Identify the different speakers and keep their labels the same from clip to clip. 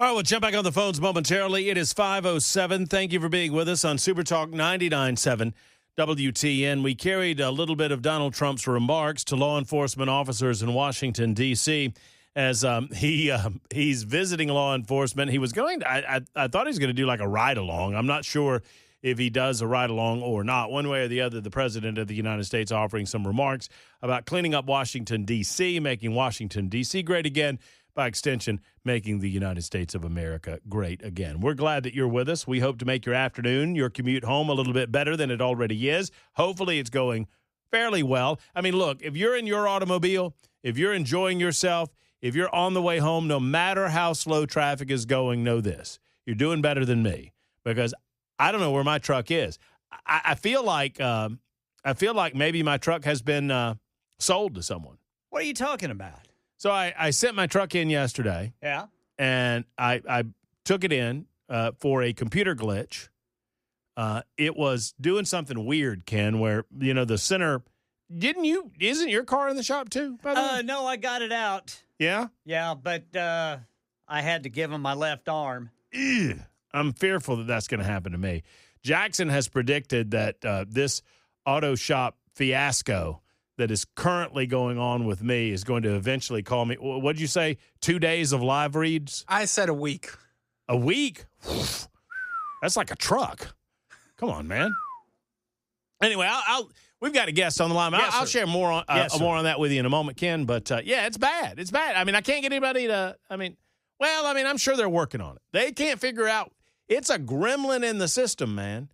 Speaker 1: All right, we'll jump back on the phones momentarily. It is 5:07. Thank you for being with us on Super Talk 99.7 WTN. We carried a little bit of Donald Trump's remarks to law enforcement officers in Washington, D.C., as he's visiting law enforcement. He was going to, I thought he was going to do like a ride-along. I'm not sure if he does a ride-along or not. One way or the other, the President of the United States offering some remarks about cleaning up Washington, D.C., making Washington, D.C. great again, by extension, making the United States of America great again. We're glad that you're with us. We hope to make your afternoon, your commute home, a little bit better than it already is. Hopefully it's going fairly well. I mean, look, if you're in your automobile, if you're enjoying yourself, if you're on the way home, no matter how slow traffic is going, know this. You're doing better than me, because I don't know where my truck is. I feel like maybe my truck has been sold to someone.
Speaker 2: What are you talking about?
Speaker 1: So I sent my truck in yesterday.
Speaker 2: Yeah.
Speaker 1: And I took it in for a computer glitch. It was doing something weird, Ken, where, the center – isn't your car in the shop too, by the way?
Speaker 2: No, I got it out.
Speaker 1: Yeah?
Speaker 2: Yeah, but I had to give him my left arm.
Speaker 1: Ew. I'm fearful that that's going to happen to me. Jackson has predicted that this auto shop fiasco that is currently going on with me is going to eventually call me. What did you say? 2 days of live reads?
Speaker 3: I said a week.
Speaker 1: A week? That's like a truck. Come on, man. Anyway, we've got a guest on the line.
Speaker 2: Yes,
Speaker 1: I'll share more on on that with you in a moment, Ken. But yeah, it's bad. It's bad. I mean, I can't get anybody to. I'm sure they're working on it. They can't figure out. It's a gremlin in the system, man.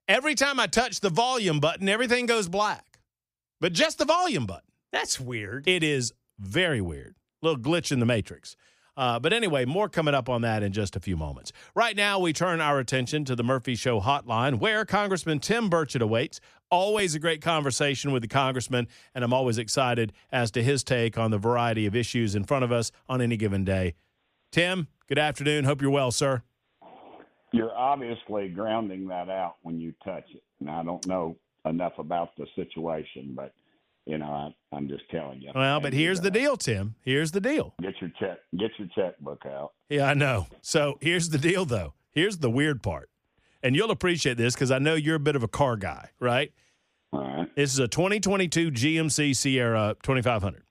Speaker 1: Every time I touch the volume button, everything goes black. But just the volume button.
Speaker 2: That's weird.
Speaker 1: It is very weird. Little glitch in the matrix. But anyway, more coming up on that in just a few moments. Right now, we turn our attention to the Murphy Show hotline, where Congressman Tim Burchett awaits. Always a great conversation with the congressman, and I'm always excited as to his take on the variety of issues in front of us on any given day. Tim, good afternoon. Hope you're well, sir.
Speaker 4: You're obviously grounding that out when you touch it. And I don't know enough about the situation, but I'm just telling you.
Speaker 1: Well, but here's the deal, Tim. Here's the deal.
Speaker 4: Get your checkbook out.
Speaker 1: Yeah, I know. So here's the deal, though. Here's the weird part, and you'll appreciate this because I know you're a bit of a car guy, right?
Speaker 4: All right.
Speaker 1: This is a 2022 GMC Sierra 2500.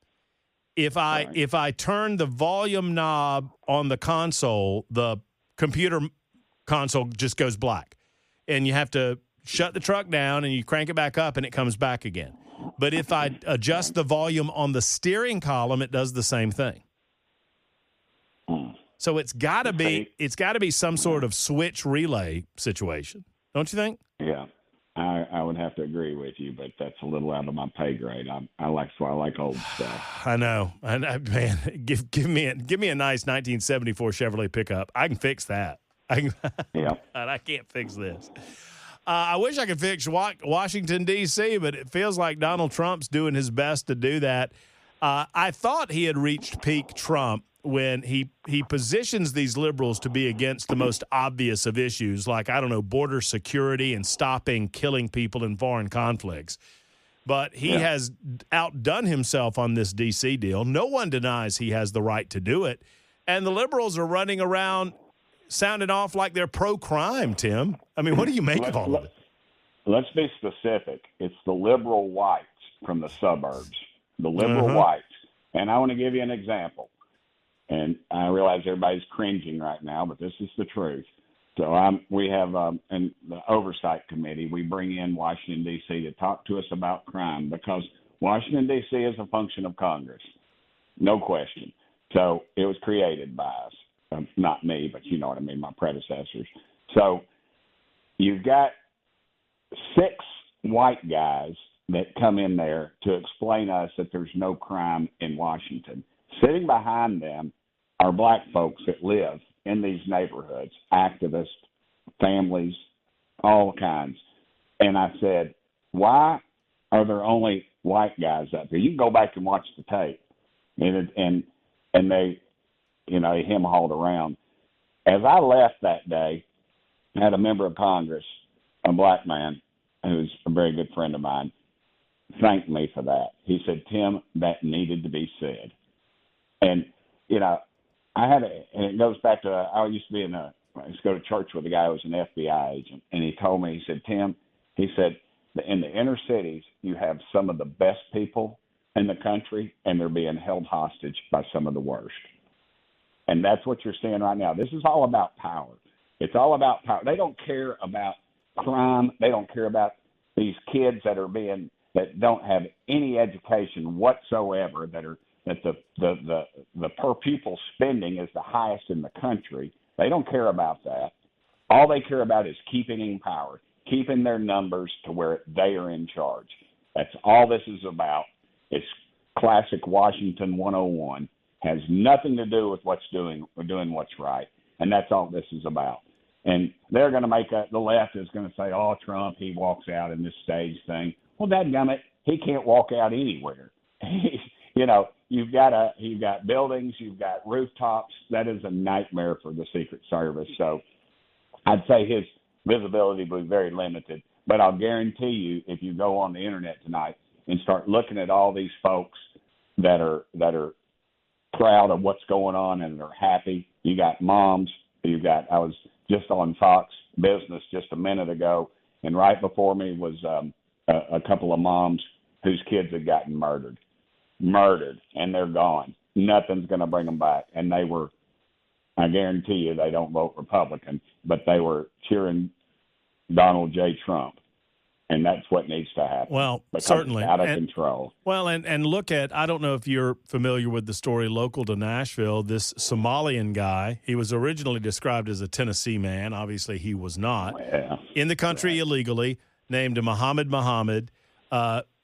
Speaker 1: If I turn the volume knob on the console, the computer console just goes black, and you have to shut the truck down and you crank it back up and it comes back again. But if I adjust the volume on the steering column, it does the same thing. So it's got to be some sort of switch relay situation, don't you think?
Speaker 4: Yeah, I would have to agree with you, but that's a little out of my pay grade. I like old stuff.
Speaker 1: I know, man. Give me a nice 1974 Chevrolet pickup. I can fix that.
Speaker 4: Yeah,
Speaker 1: and I can't fix this. I wish I could fix Washington, D.C., but it feels like Donald Trump's doing his best to do that. I thought he had reached peak Trump when he positions these liberals to be against the most obvious of issues, like, I don't know, border security and stopping killing people in foreign conflicts. But he has outdone himself on this D.C. deal. No one denies he has the right to do it. And the liberals are running around sounding off like they're pro-crime, Tim. I mean, what do you make of all of it?
Speaker 4: Let's be specific. It's the liberal whites from the suburbs, the liberal whites. And I want to give you an example. And I realize everybody's cringing right now, but this is the truth. So we have in the oversight committee, we bring in Washington, D.C. to talk to us about crime, because Washington, D.C. is a function of Congress. No question. So it was created by us. Not me, but you know what I mean, my predecessors. So you've got 6 white guys that come in there to explain us that there's no crime in Washington. Sitting behind them are black folks that live in these neighborhoods, activists, families, all kinds. And I said, why are there only white guys up there? You can go back and watch the tape. And they, him hauled around. As I left that day, I had a member of Congress, a black man, who's a very good friend of mine, thank me for that. He said, Tim, that needed to be said. And, and it goes back to, I used to go to church with a guy who was an FBI agent, and he told me, he said, Tim, he said, in the inner cities, you have some of the best people in the country, and they're being held hostage by some of the worst. And that's what you're seeing right now. This is all about power. It's all about power. They don't care about crime. They don't care about these kids that don't have any education whatsoever, that the per pupil spending is the highest in the country. They don't care about that. All they care about is keeping in power, keeping their numbers to where they are in charge. That's all this is about. It's classic Washington 101. Has nothing to do with doing what's right. And that's all this is about. And they're going to the left is going to say, oh, Trump, he walks out in this stage thing. Well, dadgummit, he can't walk out anywhere. You've got buildings, you've got rooftops. That is a nightmare for the Secret Service. So I'd say his visibility will be very limited. But I'll guarantee you, if you go on the internet tonight and start looking at all these folks that are proud of what's going on and they're happy. You got moms. I was just on Fox Business just a minute ago, and right before me was a couple of moms whose kids had gotten murdered, and they're gone. Nothing's going to bring them back. And I guarantee you, they don't vote Republican, but they were cheering Donald J. Trump. And that's what needs to happen.
Speaker 1: Well,
Speaker 4: because
Speaker 1: certainly.
Speaker 4: It's out of control.
Speaker 1: Well, and look at, I don't know if you're familiar with the story local to Nashville, this Somalian guy, he was originally described as a Tennessee man. Obviously, he was not.
Speaker 4: Yeah.
Speaker 1: In the country illegally, named Muhammad,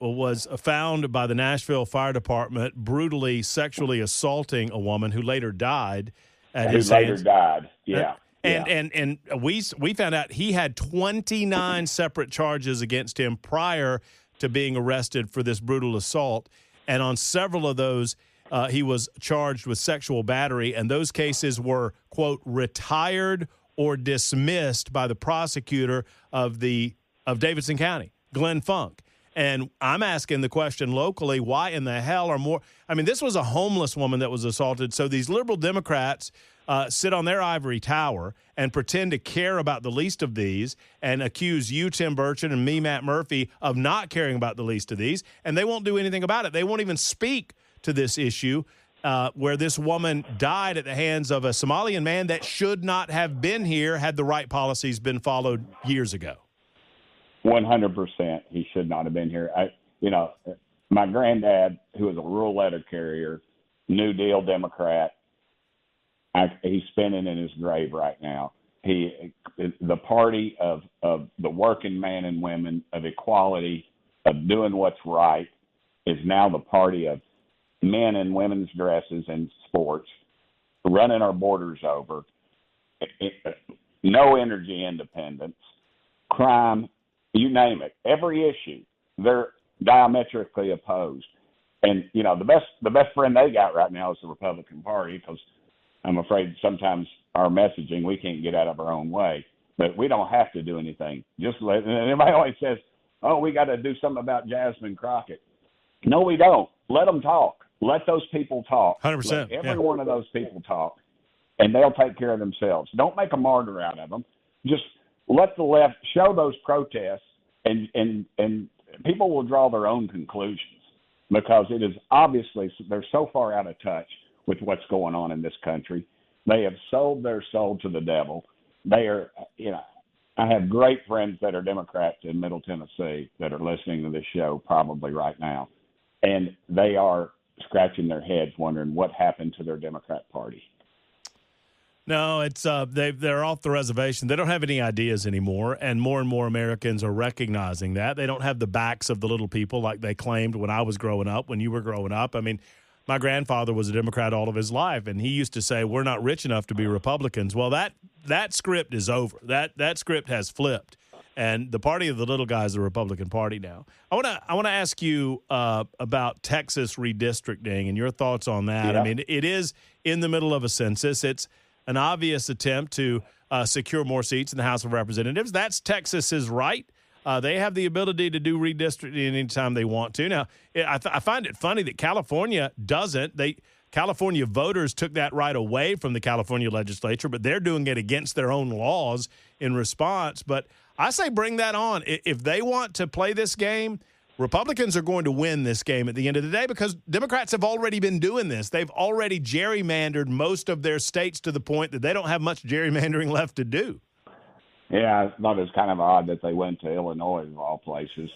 Speaker 1: was found by the Nashville Fire Department brutally sexually assaulting a woman who later died at his hands.
Speaker 4: Who later died, yeah.
Speaker 1: And we found out he had 29 separate charges against him prior to being arrested for this brutal assault. And on several of those, he was charged with sexual battery. And those cases were, quote, retired or dismissed by the prosecutor of Davidson County, Glenn Funk. And I'm asking the question locally, why in the hell are more – I mean, this was a homeless woman that was assaulted. So these liberal Democrats – sit on their ivory tower and pretend to care about the least of these and accuse you, Tim Burchett, and me, Matt Murphy, of not caring about the least of these, and they won't do anything about it. They won't even speak to this issue where this woman died at the hands of a Somalian man that should not have been here had the right policies been followed years ago.
Speaker 4: 100%. He should not have been here. My granddad, who was a rural letter carrier, New Deal Democrat, he's spinning in his grave right now. The party of the working man and women, of equality, of doing what's right, is now the party of men in women's dresses and sports, running our borders over, no energy independence, crime, you name it. Every issue, they're diametrically opposed. And, the best friend they got right now is the Republican Party, because I'm afraid sometimes our messaging, we can't get out of our own way, but we don't have to do anything. And everybody always says, oh, we got to do something about Jasmine Crockett. No, we don't. Let them talk. Let those people talk.
Speaker 1: 100%.
Speaker 4: Let every one of those people talk, and they'll take care of themselves. Don't make a martyr out of them. Just let the left show those protests, and people will draw their own conclusions, because it is obviously they're so far out of touch with what's going on in this country. They have sold their soul to the devil. They are, I have great friends that are Democrats in Middle Tennessee that are listening to this show probably right now, and they are scratching their heads wondering what happened to their Democrat Party.
Speaker 1: No, it's they're off the reservation. They don't have any ideas anymore, and more Americans are recognizing that. They don't have the backs of the little people like they claimed when I was growing up, when you were growing up. I mean, my grandfather was a Democrat all of his life, and he used to say, we're not rich enough to be Republicans. Well, that script is over. That script has flipped, and the party of the little guy is the Republican Party now. I want to ask you about Texas redistricting and your thoughts on that.
Speaker 4: Yeah.
Speaker 1: I mean, it is in the middle of a census. It's an obvious attempt to secure more seats in the House of Representatives. That's Texas's right. They have the ability to do redistricting anytime they want to. Now, I find it funny that California doesn't. California voters took that right away from the California legislature, but they're doing it against their own laws in response. But I say bring that on. If they want to play this game, Republicans are going to win this game at the end of the day because Democrats have already been doing this. They've already gerrymandered most of their states to the point that they don't have much gerrymandering left to do.
Speaker 4: Yeah, I thought it was kind of odd that they went to Illinois, of all places,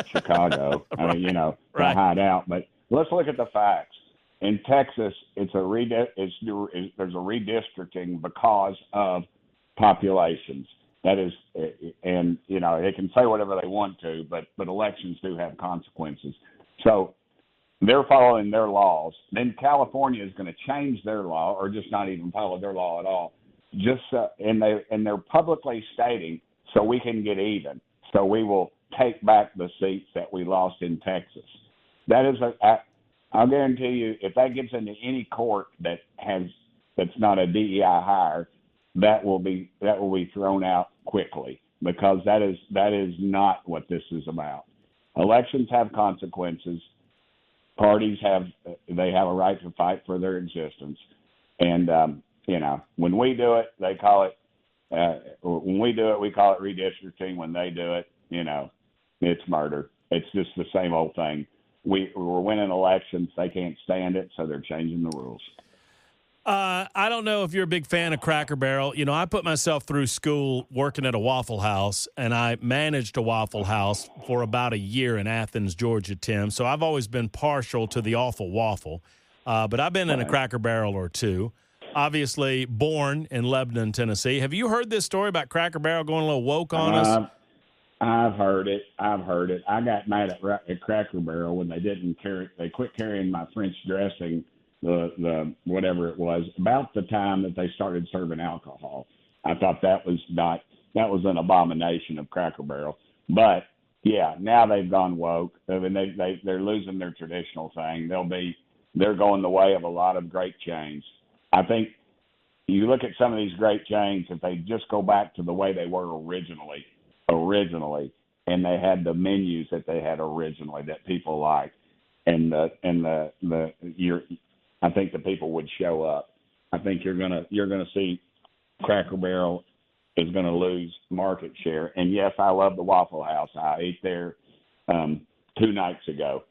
Speaker 4: Chicago. I mean, to hide out. But let's look at the facts. In Texas, there's a redistricting because of populations. That is, and they can say whatever they want to, but elections do have consequences. So they're following their laws. Then California is going to change their law, or just not even follow their law at all. And they're publicly stating, so we can get even. So we will take back the seats that we lost in Texas. That is I'll guarantee you, if that gets into any court that's not a DEI hire, that will be thrown out quickly, because that is not what this is about. Elections have consequences. Parties have a right to fight for their existence, and when we do it, they call it. When we do it, we call it redistricting. When they do it, it's murder. It's just the same old thing. We're winning elections. They can't stand it, so they're changing the rules.
Speaker 1: I don't know if you're a big fan of Cracker Barrel. I put myself through school working at a Waffle House, and I managed a Waffle House for about a year in Athens, Georgia, Tim. So I've always been partial to the awful waffle, but I've been in a Cracker Barrel or two. Obviously, born in Lebanon, Tennessee. Have you heard this story about Cracker Barrel going a little woke on us?
Speaker 4: I've heard it. I got mad at Cracker Barrel when they quit carrying my French dressing, the whatever it was, about the time that they started serving alcohol. I thought that was an abomination of Cracker Barrel. But yeah, now they've gone woke. I mean, they're losing their traditional thing. They're going the way of a lot of great chains. I think you look at some of these great chains, if they just go back to the way they were originally, and they had the menus that they had originally that people liked, I think the people would show up. I think you're gonna see Cracker Barrel is going to lose market share. And yes, I love the Waffle House. I ate there 2 nights ago.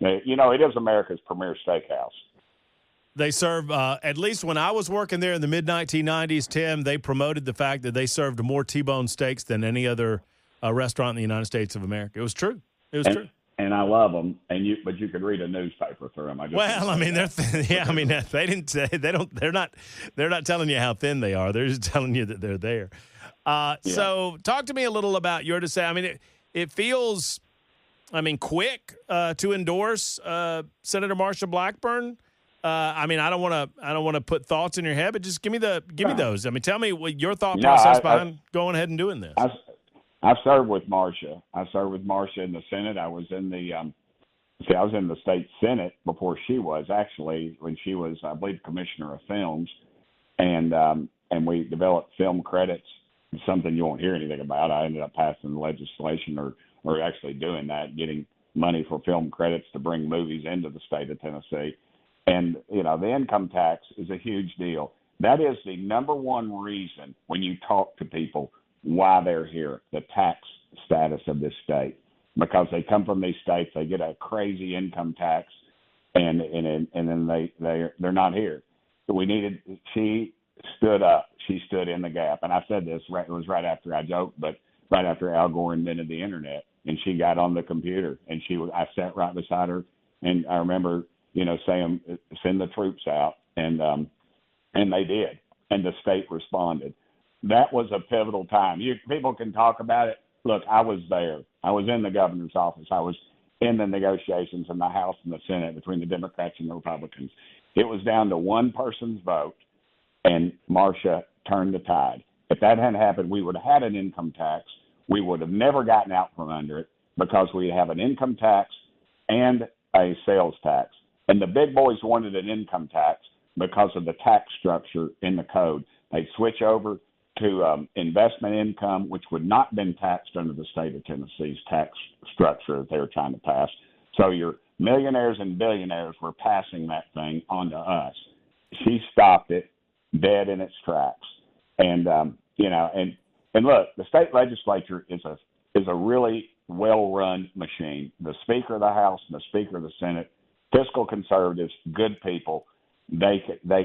Speaker 4: It is America's premier steakhouse.
Speaker 1: They serve, at least when I was working there in the mid-1990s, Tim, they promoted the fact that they served more T-bone steaks than any other restaurant in the United States of America. It was true. True.
Speaker 4: And I love them. But you could read a newspaper through them.
Speaker 1: They're not telling you how thin they are. They're just telling you that they're there. So talk to me a little about your decision. I mean, it feels, quick to endorse Senator Marsha Blackburn. I don't want to put thoughts in your head, but just give me those. Tell me what your thought process behind going ahead and doing this.
Speaker 4: I served with Marsha. In the Senate. I was in the state Senate before she was, actually, when she was, I believe, Commissioner of Films, and we developed film credits. Something you won't hear anything about. I ended up passing the legislation or actually doing that, getting money for film credits to bring movies into the state of Tennessee. And, the income tax is a huge deal. That is the number one reason when you talk to people why they're here, the tax status of this state. Because they come from these states, they get a crazy income tax, and then they're not here. So she stood up. She stood in the gap. And I said this, it was right after I joked, but right after Al Gore invented the internet. And she got on the computer, and I sat right beside her, and I remember saying, send the troops out, and they did, and the state responded. That was a pivotal time. People can talk about it. Look, I was there. I was in the governor's office. I was in the negotiations in the House and the Senate between the Democrats and the Republicans. It was down to one person's vote, and Marsha turned the tide. If that hadn't happened, we would have had an income tax. We would have never gotten out from under it, because we have an income tax and a sales tax. And the big boys wanted an income tax because of the tax structure in the code. They'd switch over to investment income, which would not have been taxed under the state of Tennessee's tax structure that they were trying to pass. So your millionaires and billionaires were passing that thing on to us. She stopped it dead in its tracks. And, and look, the state legislature is a really well-run machine. The Speaker of the House and the Speaker of the Senate, fiscal conservatives, good people, they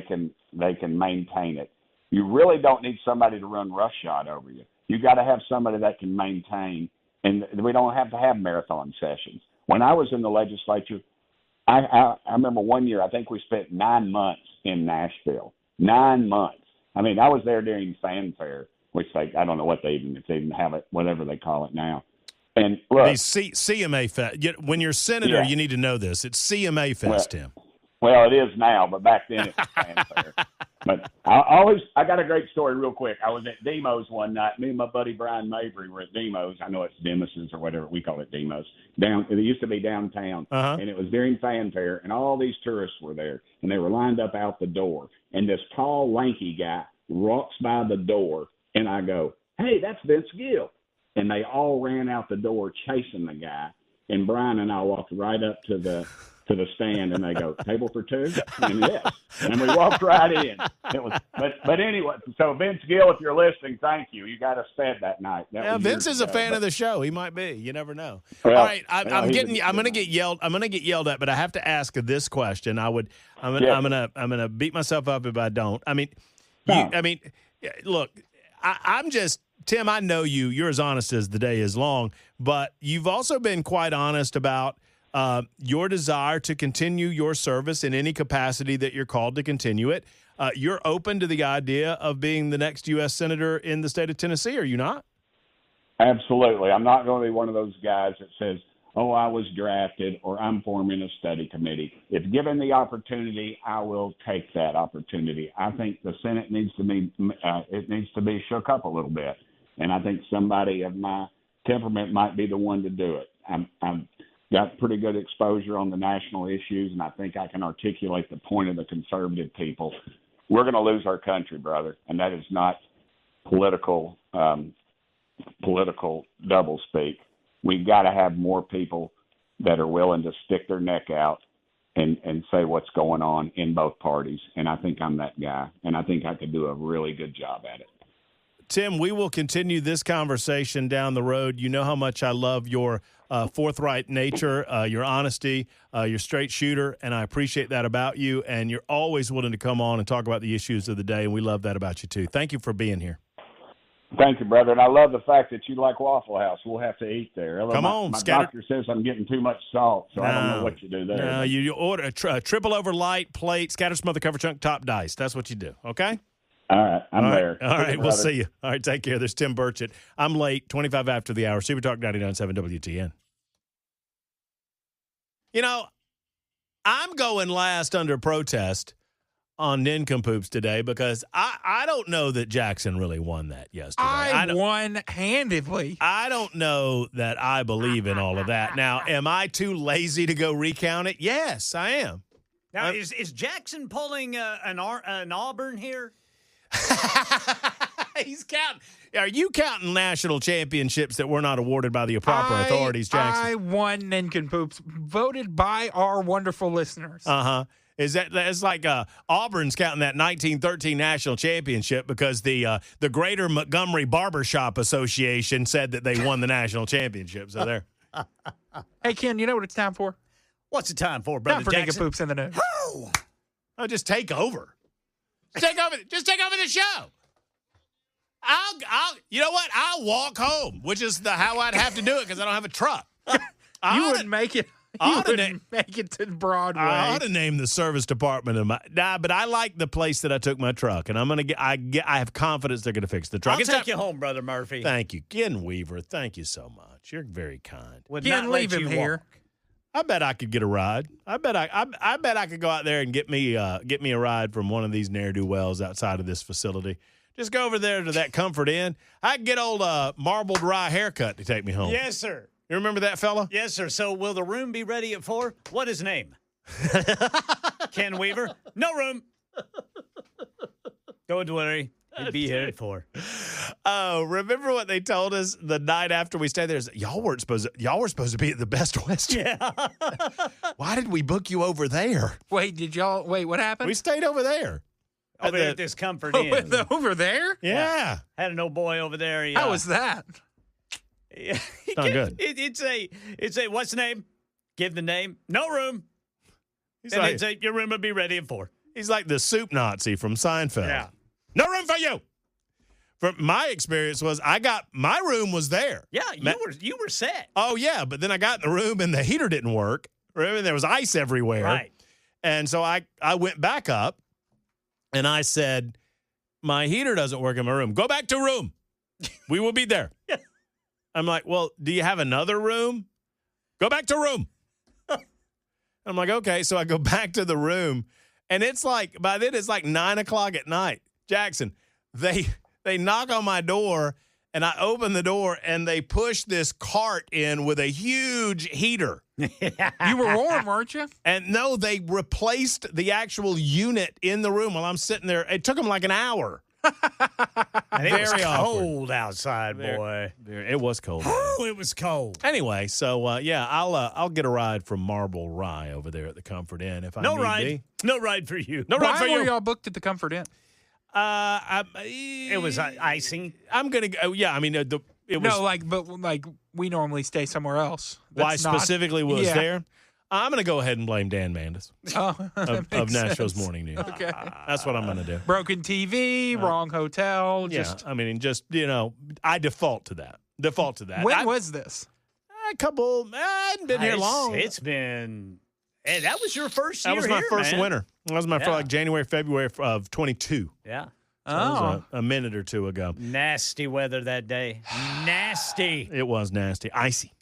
Speaker 4: can maintain it. You really don't need somebody to run roughshod over you. You got to have somebody that can maintain, and we don't have to have marathon sessions. When I was in the legislature, I remember one year, I think we spent 9 months in Nashville. 9 months. I mean, I was there during fanfare, which I don't know what if they even have it, whatever they call it now. And look,
Speaker 1: CMA Fest. When you're senator, you need to know this. It's CMA Fest, Tim.
Speaker 4: Well, it is now, but back then it was fanfare. But I got a great story real quick. I was at Demos one night. Me and my buddy Brian Mabry were at Demos. I know it's Demos's or whatever. We call it Demos. It used to be downtown. And it was during fanfare, and all these tourists were there, and they were lined up out the door. And this tall, lanky guy walks by the door, and I go, "Hey, that's Vince Gill." And they all ran out the door chasing the guy. And Brian and I walked right up to the stand, and they go, "Table for two?" And yes. And we walked right in. It was, but anyway, so Vince Gill, if you're listening, thank you. You got us fed that night.
Speaker 1: Vince is a fan of the show. He might be. You never know. Well, all right, I'm going to get yelled. I'm going to get yelled at, but I have to ask this question. I'm going to beat myself up if I don't. I mean, look, I'm just. Tim, I know you. You're as honest as the day is long, but you've also been quite honest about your desire to continue your service in any capacity that you're called to continue it. You're open to the idea of being the next U.S. Senator in the state of Tennessee, are you not?
Speaker 4: Absolutely. I'm not going to be one of those guys that says, "Oh, I was drafted," or "I'm forming a study committee." If given the opportunity, I will take that opportunity. I think the Senate needs to be shook up a little bit. And I think somebody of my temperament might be the one to do it. I've got pretty good exposure on the national issues, and I think I can articulate the point of the conservative people. We're going to lose our country, brother, and that is not political doublespeak. We've got to have more people that are willing to stick their neck out and say what's going on in both parties. And I think I'm that guy, and I think I could do a really good job at it.
Speaker 1: Tim, we will continue this conversation down the road. You know how much I love your forthright nature, your honesty, your straight shooter, and I appreciate that about you. And you're always willing to come on and talk about the issues of the day, and we love that about you, too. Thank you for being here.
Speaker 4: Thank you, brother. And I love the fact that you like Waffle House. We'll have to eat there.
Speaker 1: Come on.
Speaker 4: My doctor says I'm getting too much salt, so I don't know what you do there.
Speaker 1: No, you order a triple over light plate, scatter, smother, cover, chunk, top, dice. That's what you do, okay?
Speaker 4: All right, I'm there.
Speaker 1: All right, we'll see you. All right, take care. There's Tim Burchett. I'm late, 25 after the hour. Super Talk 99.7 WTN. You know, I'm going last under protest on nincompoops today because I don't know that Jackson really won that yesterday.
Speaker 3: I won handedly.
Speaker 1: I don't know that I believe in all of that. Now, am I too lazy to go recount it? Yes, I am.
Speaker 2: Now, is Jackson pulling an Auburn here?
Speaker 1: He's counting. Are you counting national championships that were not awarded by the proper authorities, Jackson?
Speaker 3: I won nincompoops, voted by our wonderful listeners.
Speaker 1: That's like Auburn's counting that 1913 national championship because the Greater Montgomery Barbershop Association said that they won the national championship. So there.
Speaker 3: Hey, Ken, you know what it's time for?
Speaker 2: What's the time for, brother
Speaker 3: Time for
Speaker 2: Jackson?
Speaker 3: Nincompoops in the news.
Speaker 1: Oh, just take over. Just take over the show. You know what? I'll walk home, which is how I'd have to do it because I don't have a truck.
Speaker 3: You wouldn't make it. You wouldn't make it to Broadway.
Speaker 1: I ought to name the service department of but I like the place that I took my truck, and I'm gonna I have confidence they're gonna fix the truck.
Speaker 2: I'll take you home, brother Murphy.
Speaker 1: Thank you, Ken Weaver. Thank you so much. You're very kind.
Speaker 2: Would
Speaker 3: Ken,
Speaker 2: not
Speaker 3: leave
Speaker 2: let
Speaker 3: him
Speaker 2: you
Speaker 3: here.
Speaker 2: walk.
Speaker 1: I bet I could get a ride. I bet I could go out there and get me a ride from one of these ne'er-do-wells outside of this facility. Just go over there to that Comfort Inn. I can get old Marbled Rye Haircut to take me home.
Speaker 2: Yes, sir.
Speaker 1: You remember that fella?
Speaker 2: Yes, sir. So will the room be ready at 4? What is his name? Ken Weaver. No room. Go into Larry. He'd be here at 4.
Speaker 1: Oh, remember what they told us the night after we stayed there? Y'all were supposed to be at the Best Western.
Speaker 2: Yeah.
Speaker 1: Why did we book you over there?
Speaker 3: What happened?
Speaker 1: We stayed over there.
Speaker 2: Over at this Comfort Inn.
Speaker 3: Over there?
Speaker 1: Yeah.
Speaker 2: Had an old boy over there.
Speaker 3: How was that?
Speaker 2: Yeah.
Speaker 1: Not good.
Speaker 2: It's a, what's the name? Give the name. No room.
Speaker 1: He's
Speaker 2: And
Speaker 1: like,
Speaker 2: it's a, your room will be ready at 4.
Speaker 1: he's like the soup Nazi from Seinfeld.
Speaker 2: Yeah.
Speaker 1: No room for you. From my experience was my room was there.
Speaker 2: Yeah, you were set.
Speaker 1: Oh, yeah. But then I got in the room and the heater didn't work. Remember, there was ice everywhere.
Speaker 2: Right.
Speaker 1: And so I went back up and I said, my heater doesn't work in my room. Go back to room. We will be there. I'm like, well, do you have another room? Go back to room. I'm like, okay. So I go back to the room. And it's like, by then it's like 9 o'clock at night. Jackson, they knock on my door and I open the door and they push this cart in with a huge heater.
Speaker 3: You were warm, weren't you?
Speaker 1: And no, they replaced the actual unit in the room while I'm sitting there. It took them like an hour.
Speaker 2: And it was
Speaker 1: Very
Speaker 2: cold outside, boy.
Speaker 1: It was cold.
Speaker 2: Oh, it was cold.
Speaker 1: Anyway, so yeah, I'll get a ride from Marble Rye over there at the Comfort Inn if I
Speaker 2: No
Speaker 1: need
Speaker 2: ride.
Speaker 1: be.
Speaker 2: No ride for you.
Speaker 1: No ride for
Speaker 3: Why were
Speaker 1: you.
Speaker 3: y'all booked at the Comfort Inn?
Speaker 2: It was icing.
Speaker 1: I'm gonna go. Yeah, I mean it was.
Speaker 3: No, but we normally stay somewhere else.
Speaker 1: Why
Speaker 3: That's not-
Speaker 1: specifically was
Speaker 3: Yeah.
Speaker 1: there? I'm going to go ahead and blame Dan Mandis
Speaker 3: Oh,
Speaker 1: of
Speaker 3: that makes
Speaker 1: Nashville's
Speaker 3: sense.
Speaker 1: Morning News.
Speaker 3: Okay.
Speaker 1: That's what I'm going to do.
Speaker 3: Broken TV, wrong hotel.
Speaker 1: Yeah, I mean, just, I default to that.
Speaker 3: When was this?
Speaker 1: A couple, I hadn't been here long.
Speaker 2: It's been. Hey, that was your first year.
Speaker 1: That was my
Speaker 2: here,
Speaker 1: first
Speaker 2: man.
Speaker 1: winter. That was my
Speaker 2: Yeah.
Speaker 1: first, like January, February of 22.
Speaker 2: Yeah.
Speaker 1: So that was a minute or two ago.
Speaker 2: Nasty weather that day. Nasty.
Speaker 1: It was nasty. Icy.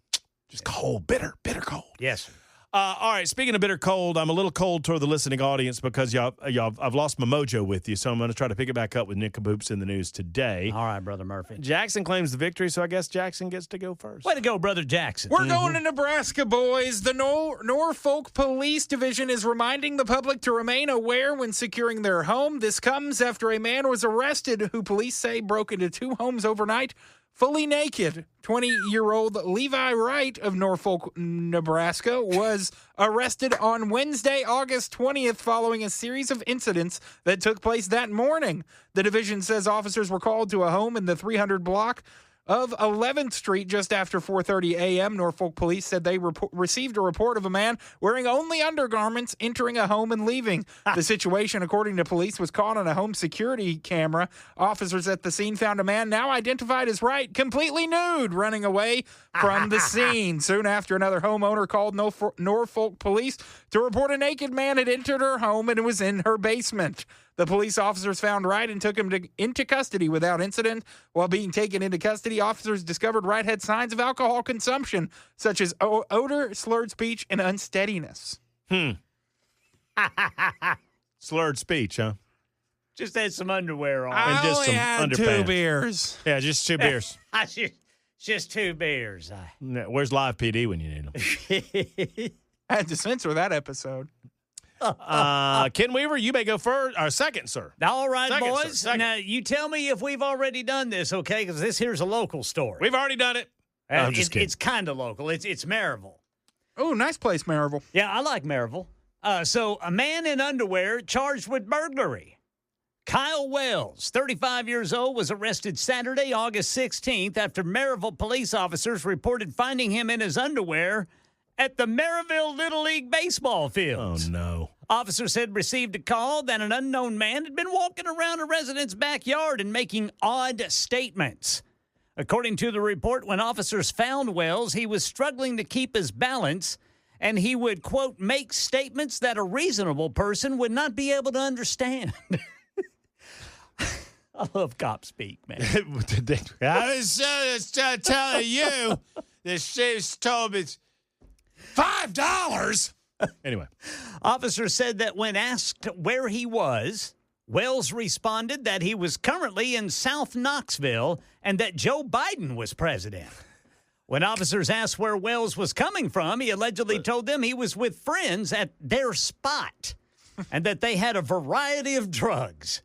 Speaker 1: Just cold, bitter cold.
Speaker 2: Yes.
Speaker 1: All right, speaking of bitter cold, I'm a little cold toward the listening audience because I've lost my mojo with you, so I'm going to try to pick it back up with Nick Kaboops in the news today.
Speaker 2: All right, Brother Murphy.
Speaker 1: Jackson claims the victory, so I guess Jackson gets to go first.
Speaker 2: Way to go, Brother Jackson.
Speaker 3: We're going to Nebraska, boys. The Norfolk Police Division is reminding the public to remain aware when securing their home. This comes after a man was arrested who police say broke into 2 homes overnight, fully naked. 20-year-old Levi Wright of Norfolk, Nebraska, was arrested on Wednesday, August 20th, following a series of incidents that took place that morning. The division says officers were called to a home in the 300 block of 11th Street just after 4:30 a.m. Norfolk police said they received a report of a man wearing only undergarments entering a home and leaving. The situation, according to police, was caught on a home security camera. Officers at the scene found a man, now identified as Wright, completely nude, running away from the scene. Soon after, another homeowner called Norfolk police to report a naked man had entered her home and was in her basement. The police officers found Wright and took him into custody without incident. While being taken into custody, officers discovered Wright had signs of alcohol consumption, such as odor, slurred speech, and unsteadiness.
Speaker 1: Slurred speech, huh?
Speaker 2: Just had some underwear on.
Speaker 1: And
Speaker 3: I
Speaker 1: just
Speaker 3: only
Speaker 1: some
Speaker 3: had
Speaker 1: underpants.
Speaker 3: 2 beers.
Speaker 1: Yeah, just 2 beers.
Speaker 2: Just 2 beers.
Speaker 1: Where's Live PD when you need them?
Speaker 3: I had to censor that episode.
Speaker 1: Ken Weaver, you may go first or second, sir.
Speaker 2: All right,
Speaker 1: Second, sir,
Speaker 2: boys.
Speaker 1: second.
Speaker 2: Now, you tell me if we've already done this, okay? Because this here's a local story.
Speaker 1: We've already done it. I'm just kidding.
Speaker 2: It's kind of local. It's Maryville.
Speaker 3: Oh, nice place, Maryville.
Speaker 2: Yeah, I like Maryville. So a man in underwear charged with burglary. Kyle Wells, 35 years old, was arrested Saturday, August 16th after Maryville police officers reported finding him in his underwear at the Maryville Little League baseball
Speaker 1: Oh,
Speaker 2: fields.
Speaker 1: no.
Speaker 2: Officers had received a call that an unknown man had been walking around a resident's backyard and making odd statements. According to the report, when officers found Wells, he was struggling to keep his balance, and he would, quote, make statements that a reasonable person would not be able to understand. I love cop speak, man.
Speaker 1: I was telling you that she told me $5. Anyway.
Speaker 2: Officers said that when asked where he was, Wells responded that he was currently in South Knoxville and that Joe Biden was president. When officers asked where Wells was coming from, he allegedly told them he was with friends at their spot. and that they had a variety of drugs.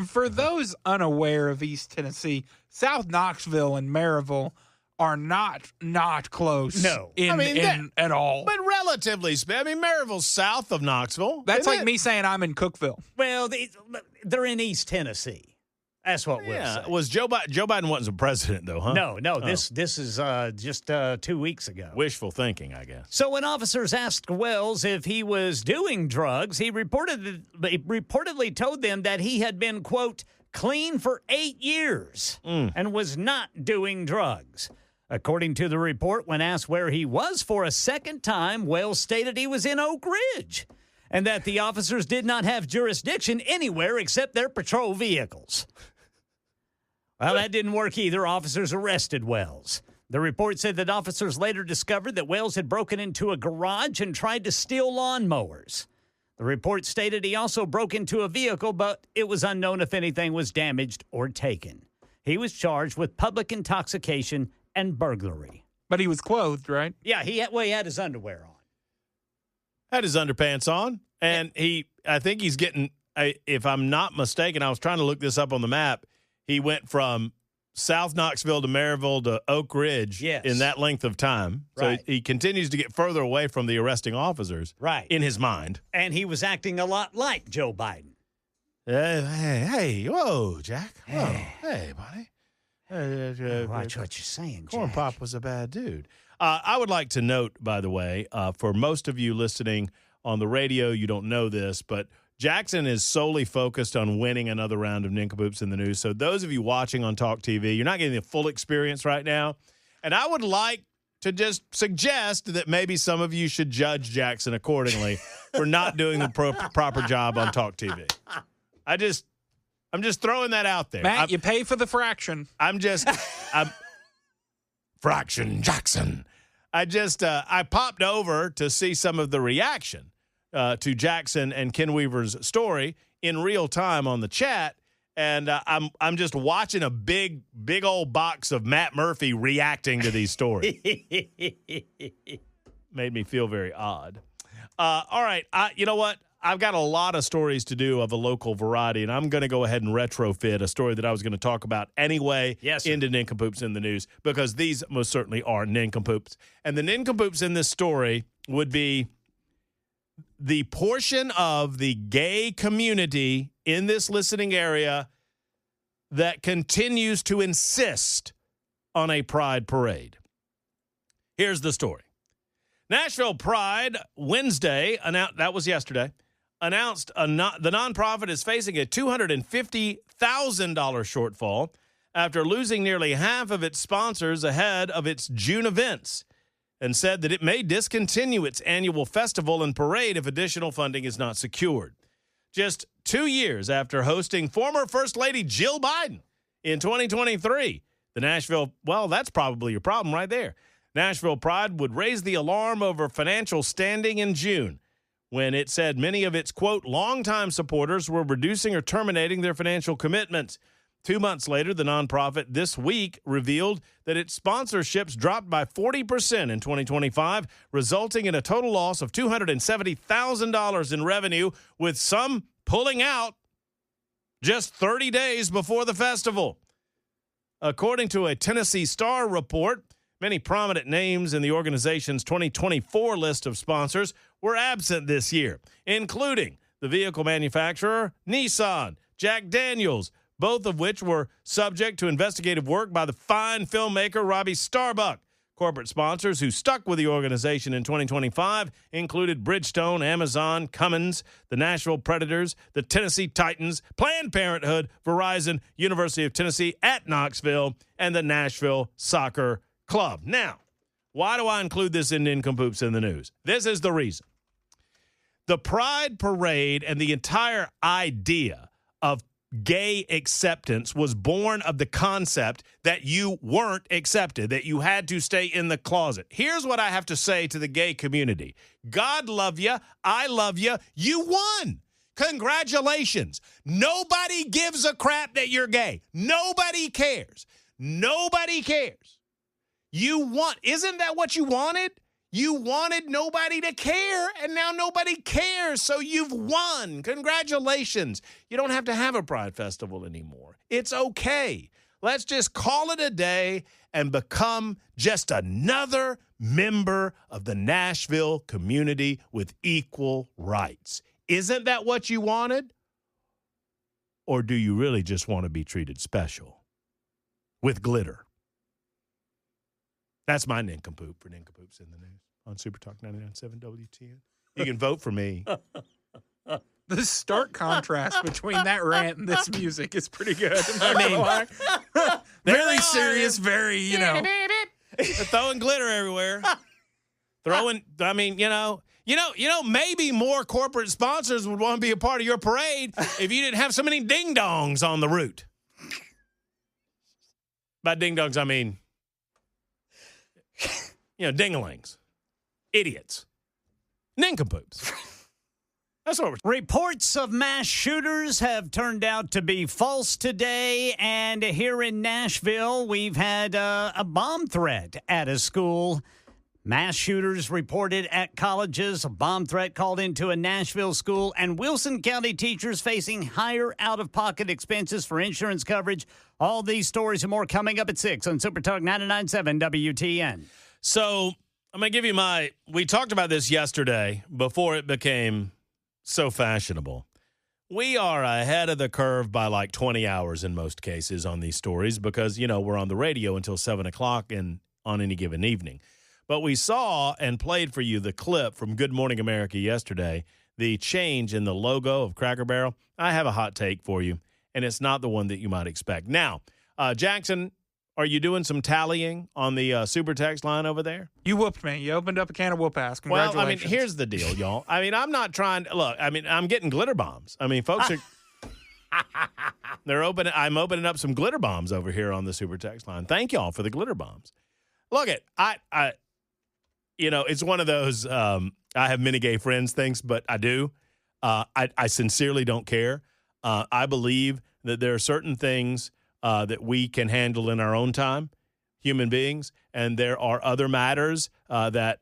Speaker 3: For those unaware of East Tennessee, South Knoxville and Maryville are not close.
Speaker 2: No.
Speaker 3: At all.
Speaker 1: But relatively, Maryville's south of Knoxville.
Speaker 3: That's
Speaker 1: isn't
Speaker 3: like
Speaker 1: it?
Speaker 3: me saying I'm in Cookeville.
Speaker 2: Well, they're in East Tennessee. That's what we'll say.
Speaker 1: Was Joe Biden wasn't president, though, huh?
Speaker 2: No. This is just 2 weeks ago.
Speaker 1: Wishful thinking, I guess.
Speaker 2: So when officers asked Wells if he was doing drugs, he reportedly told them that he had been, quote, clean for 8 years and was not doing drugs. According to the report, when asked where he was for a second time, Wells stated he was in Oak Ridge and that the officers did not have jurisdiction anywhere except their patrol vehicles. Well, that didn't work either. Officers arrested Wells. The report said that officers later discovered that Wells had broken into a garage and tried to steal lawnmowers. The report stated he also broke into a vehicle, but it was unknown if anything was damaged or taken. He was charged with public intoxication and burglary.
Speaker 3: But he was clothed, right?
Speaker 2: Yeah, he had his underwear on.
Speaker 1: Had his underpants on, and I think he's getting, if I'm not mistaken, I was trying to look this up on the map, he went from South Knoxville to Maryville to Oak Ridge in that length of time.
Speaker 2: Right.
Speaker 1: So he continues to get further away from the arresting officers in his mind.
Speaker 2: And he was acting a lot like Joe Biden.
Speaker 1: Hey, whoa, Jack. Whoa, hey, buddy.
Speaker 2: Watch what you're saying, Jack.
Speaker 1: Corn Pop was a bad dude. I would like to note, by the way, for most of you listening on the radio, you don't know this, but Jackson is solely focused on winning another round of Nincompoops in the News. So those of you watching on Talk TV, you're not getting the full experience right now. And I would like to just suggest that maybe some of you should judge Jackson accordingly for not doing the proper job on Talk TV. I'm just throwing that out there.
Speaker 3: Matt, you pay for the fraction.
Speaker 1: I'm Fraction Jackson. I popped over to see some of the reaction to Jackson and Ken Weaver's story in real time on the chat, and I'm just watching a big old box of Matt Murphy reacting to these stories. Made me feel very odd. All right, you know what? I've got a lot of stories to do of a local variety, and I'm going to go ahead and retrofit a story that I was going to talk about anyway into Nincompoops in the News, because these most certainly are Nincompoops. And the Nincompoops in this story would be the portion of the gay community in this listening area that continues to insist on a pride parade. Here's the story. Nashville Pride Wednesday, that was yesterday, announced the nonprofit is facing a $250,000 shortfall after losing nearly half of its sponsors ahead of its June events, and said that it may discontinue its annual festival and parade if additional funding is not secured. Just 2 years after hosting former First Lady Jill Biden in 2023, the Nashville, well, that's probably your problem right there. Nashville Pride would raise the alarm over financial standing in June, when it said many of its, quote, longtime supporters were reducing or terminating their financial commitments. 2 months later, the nonprofit this week revealed that its sponsorships dropped by 40% in 2025, resulting in a total loss of $270,000 in revenue, with some pulling out just 30 days before the festival. According to a Tennessee Star report, many prominent names in the organization's 2024 list of sponsors were absent this year, including the vehicle manufacturer Nissan, Jack Daniels, both of which were subject to investigative work by the fine filmmaker Robbie Starbuck. Corporate sponsors who stuck with the organization in 2025 included Bridgestone, Amazon, Cummins, the Nashville Predators, the Tennessee Titans, Planned Parenthood, Verizon, University of Tennessee at Knoxville, and the Nashville Soccer Club. Now, why do I include this in Nincompoops in the News? This is the reason. The Pride Parade and the entire idea of gay acceptance was born of the concept that you weren't accepted, that you had to stay in the closet. Here's what I have to say to the gay community. God love you. I love you. You won. Congratulations. Nobody gives a crap that you're gay. Nobody cares. Nobody cares. You want, isn't that what you wanted? You wanted nobody to care, and now nobody cares, so you've won. Congratulations. You don't have to have a Pride Festival anymore. It's okay. Let's just call it a day and become just another member of the Nashville community with equal rights. Isn't that what you wanted? Or do you really just want to be treated special with glitter? That's my nincompoop for Nincompoops in the News on Super Talk 99.7 WTN. You can vote for me.
Speaker 3: The stark contrast between that rant and this music is pretty good. I'm not gonna lie. Very serious, very,
Speaker 1: They're throwing glitter everywhere. Maybe more corporate sponsors would want to be a part of your parade if you didn't have so many ding-dongs on the route. By ding-dongs, I mean, ding-a-lings, idiots, nincompoops. That's what we're.
Speaker 2: Reports of mass shooters have turned out to be false today. And here in Nashville, we've had a bomb threat at a school. Mass shooters reported at colleges. A bomb threat called into a Nashville school. And Wilson County teachers facing higher out-of-pocket expenses for insurance coverage. All these stories and more coming up at 6 on Super Talk 99.7 WTN.
Speaker 1: So I'm going to give you we talked about this yesterday before it became so fashionable. We are ahead of the curve by like 20 hours in most cases on these stories because, we're on the radio until 7 o'clock on any given evening. But we saw and played for you the clip from Good Morning America yesterday, the change in the logo of Cracker Barrel. I have a hot take for you, and it's not the one that you might expect. Now, Jackson, are you doing some tallying on the super text line over there?
Speaker 3: You whooped me. You opened up a can of whoop ass. Congratulations.
Speaker 1: Well, here's the deal, y'all. I'm not trying to look. I'm getting glitter bombs. Folks are I'm opening up some glitter bombs over here on the super text line. Thank y'all for the glitter bombs. Look it's one of those I have many gay friends things, but I do. I sincerely don't care. I believe that there are certain things that we can handle in our own time, human beings, and there are other matters that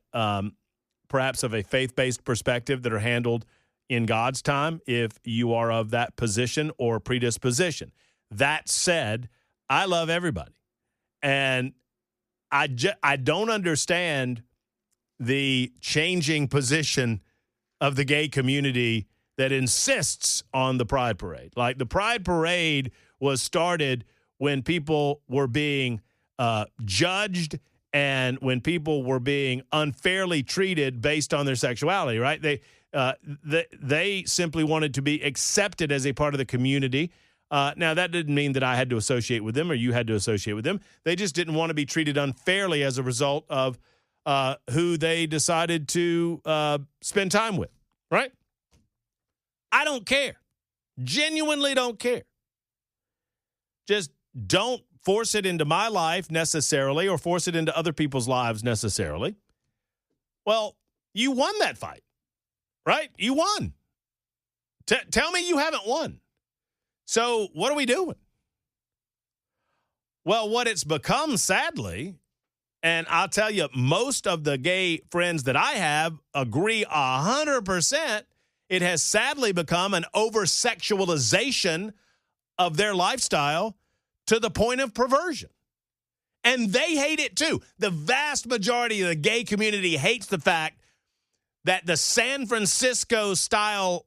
Speaker 1: perhaps of a faith-based perspective that are handled in God's time if you are of that position or predisposition. That said, I love everybody, and I don't understand the changing position of the gay community that insists on the Pride Parade. Like the Pride Parade was started when people were being judged and when people were being unfairly treated based on their sexuality, right? They simply wanted to be accepted as a part of the community. Now, that didn't mean that I had to associate with them or you had to associate with them. They just didn't want to be treated unfairly as a result of who they decided to spend time with, right? I don't care. Genuinely don't care. Just don't force it into my life necessarily or force it into other people's lives necessarily. Well, you won that fight, right? You won. Tell me you haven't won. So what are we doing? Well, what it's become, sadly, and I'll tell you, most of the gay friends that I have agree 100%, it has sadly become an over-sexualization of their lifestyle to the point of perversion. And they hate it too. The vast majority of the gay community hates the fact that the San Francisco-style